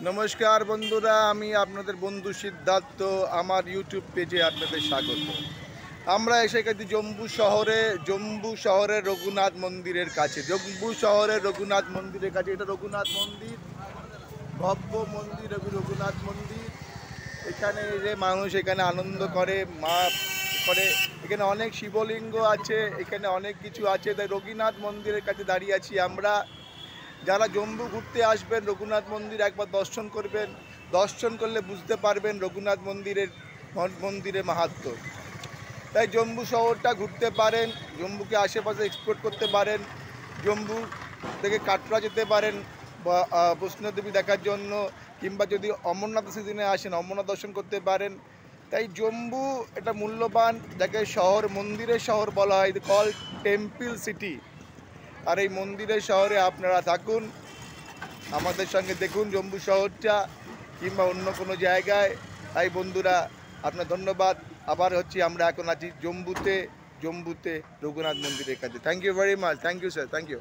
নমস্কার বন্ধুরা, আমি আপনাদের বন্ধু সিদ্ধার্থ। আমার ইউটিউব পেজে আপনাদের স্বাগত। আমরা এসে গেছি জম্বু শহরের রঘুনাথ মন্দিরের কাছে। এটা রঘুনাথ মন্দির, ভব্য মন্দির, রঘুনাথ মন্দির। এখানে যে মানুষ এখানে আনন্দ করে, মা করে। এখানে অনেক শিবলিঙ্গ আছে, এখানে অনেক কিছু আছে। তাই রঘুনাথ মন্দিরের কাছে দাঁড়িয়ে আছি আমরা। যারা জম্মু ঘুরতে আসবেন, রঘুনাথ মন্দির একবার দর্শন করবেন। দর্শন করলে বুঝতে পারবেন রঘুনাথ মন্দিরের মাহাত্ম্য। তাই জম্মু শহরটা ঘুরতে পারেন, জম্মুকে আশেপাশে এক্সপ্লোর করতে পারেন। জম্মু থেকে কাটরা যেতে পারেন বৈষ্ণোদেবী দেখার জন্য, কিংবা যদি অমরনাথ সিজনে আসেন অমরনাথ দর্শন করতে পারেন। তাই জম্মু একটা মূল্যবান, যাকে মন্দিরের শহর বলা হয়, কল টেম্পল সিটি। আর এই মন্দিরের শহরে আপনারা থাকুন, আমাদের সঙ্গে দেখুন জম্মু শহরটা, কিংবা অন্য কোনো জায়গায়। তাই বন্ধুরা, আপনার ধন্যবাদ। আবার আমরা এখন আছি জম্মুতে রঘুনাথ মন্দিরের কাছে। Thank you very much. Thank you sir, thank you.